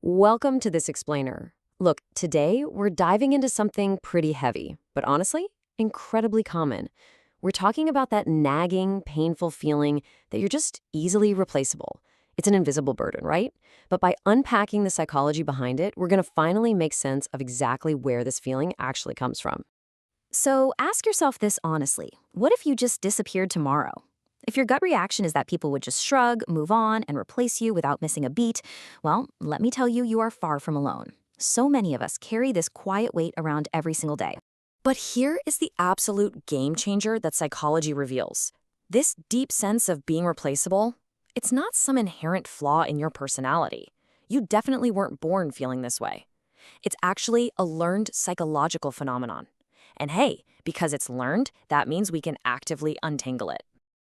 Welcome to this explainer. Look, today we're diving into something pretty heavy, but honestly, incredibly common. We're talking about that nagging, painful feeling that you're just easily replaceable. It's an invisible burden, right? But by unpacking the psychology behind it, we're going to finally make sense of exactly where this feeling actually comes from. So ask yourself this honestly. What if you just disappeared tomorrow? If your gut reaction is that people would just shrug, move on, and replace you without missing a beat, well, let me tell you, you are far from alone. So many of us carry this quiet weight around every single day. But here is the absolute game changer that psychology reveals. This deep sense of being replaceable, it's not some inherent flaw in your personality. You definitely weren't born feeling this way. It's actually a learned psychological phenomenon. And hey, because it's learned, that means we can actively untangle it.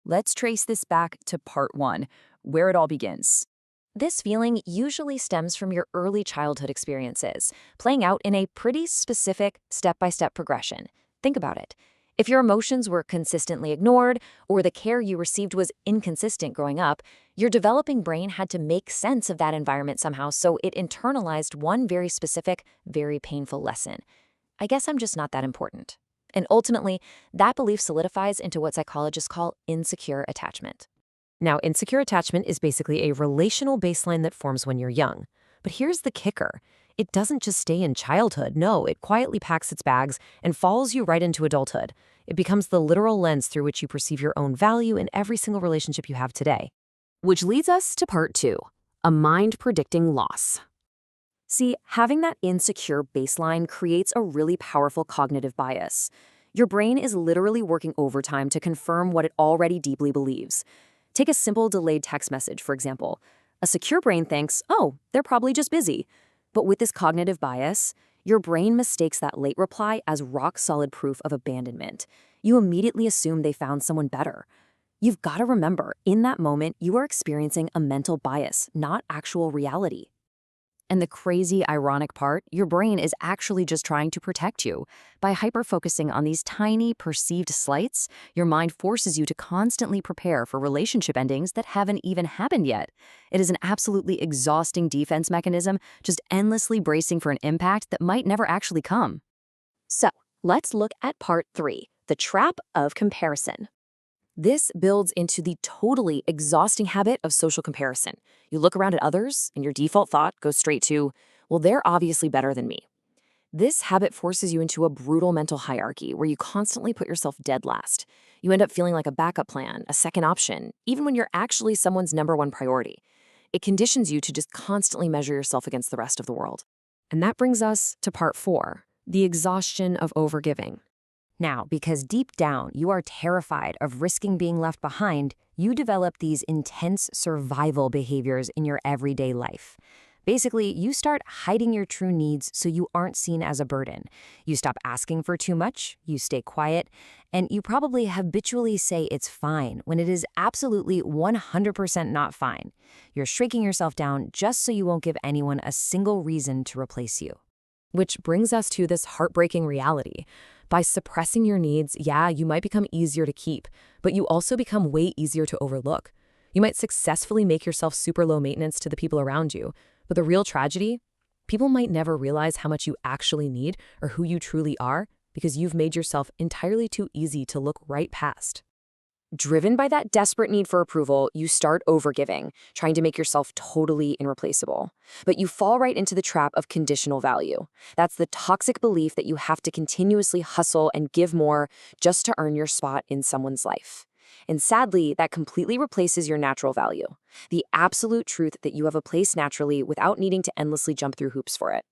Let's trace this back to part one, where it all begins. This feeling usually stems from your early childhood experiences, playing out in a pretty specific step-by-step progression. Think about it. If your emotions were consistently ignored, or the care you received was inconsistent growing up, your developing brain had to make sense of that environment somehow, so it internalized one very specific, very painful lesson. I guess I'm just not that important. And ultimately, that belief solidifies into what psychologists call insecure attachment. Now, insecure attachment is basically a relational baseline that forms when you're young. But here's the kicker. It doesn't just stay in childhood. No, it quietly packs its bags and follows you right into adulthood. It becomes the literal lens through which you perceive your own value in every single relationship you have today. Which leads us to part two, a mind-predicting loss. See, having that insecure baseline creates a really powerful cognitive bias. Your brain is literally working overtime to confirm what it already deeply believes. Take a simple delayed text message, for example. A secure brain thinks, oh, they're probably just busy. But with this cognitive bias, your brain mistakes that late reply as rock-solid proof of abandonment. You immediately assume they found someone better. You've got to remember, in that moment, you are experiencing a mental bias, not actual reality. And the crazy, ironic part, your brain is actually just trying to protect you. By hyper-focusing on these tiny, perceived slights, your mind forces you to constantly prepare for relationship endings that haven't even happened yet. It is an absolutely exhausting defense mechanism, just endlessly bracing for an impact that might never actually come. So, let's look at part three, the trap of comparison. This builds into the totally exhausting habit of social comparison. You look around at others, and your default thought goes straight to, well, they're obviously better than me. This habit forces you into a brutal mental hierarchy where you constantly put yourself dead last. You end up feeling like a backup plan, a second option, even when you're actually someone's number one priority. It conditions you to just constantly measure yourself against the rest of the world. And that brings us to part four, the exhaustion of overgiving. Now, because deep down you are terrified of risking being left behind, you develop these intense survival behaviors in your everyday life. Basically, you start hiding your true needs so you aren't seen as a burden. You stop asking for too much, you stay quiet, and you probably habitually say it's fine when it is absolutely 100% not fine. You're shrinking yourself down just so you won't give anyone a single reason to replace you. Which brings us to this heartbreaking reality. By suppressing your needs, yeah, you might become easier to keep, but you also become way easier to overlook. You might successfully make yourself super low maintenance to the people around you, but the real tragedy? People might never realize how much you actually need or who you truly are because you've made yourself entirely too easy to look right past. Driven by that desperate need for approval, you start overgiving, trying to make yourself totally irreplaceable. But you fall right into the trap of conditional value. That's the toxic belief that you have to continuously hustle and give more just to earn your spot in someone's life. And sadly, that completely replaces your natural value, the absolute truth that you have a place naturally without needing to endlessly jump through hoops for it.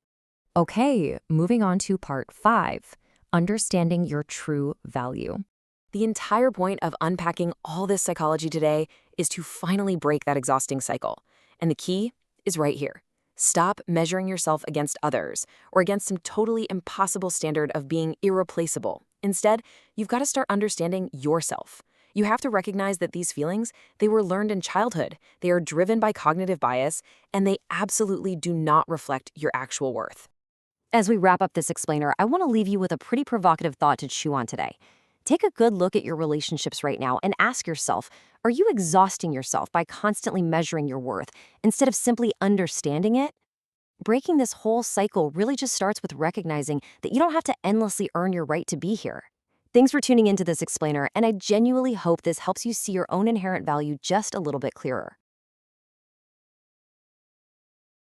Okay, moving on to part five, understanding your true value. The entire point of unpacking all this psychology today is to finally break that exhausting cycle. And the key is right here. Stop measuring yourself against others or against some totally impossible standard of being irreplaceable. Instead, you've got to start understanding yourself. You have to recognize that these feelings, they were learned in childhood. They are driven by cognitive bias, and they absolutely do not reflect your actual worth. As we wrap up this explainer, I want to leave you with a pretty provocative thought to chew on today. Take a good look at your relationships right now and ask yourself, are you exhausting yourself by constantly measuring your worth instead of simply understanding it? Breaking this whole cycle really just starts with recognizing that you don't have to endlessly earn your right to be here. Thanks for tuning into this explainer, and I genuinely hope this helps you see your own inherent value just a little bit clearer.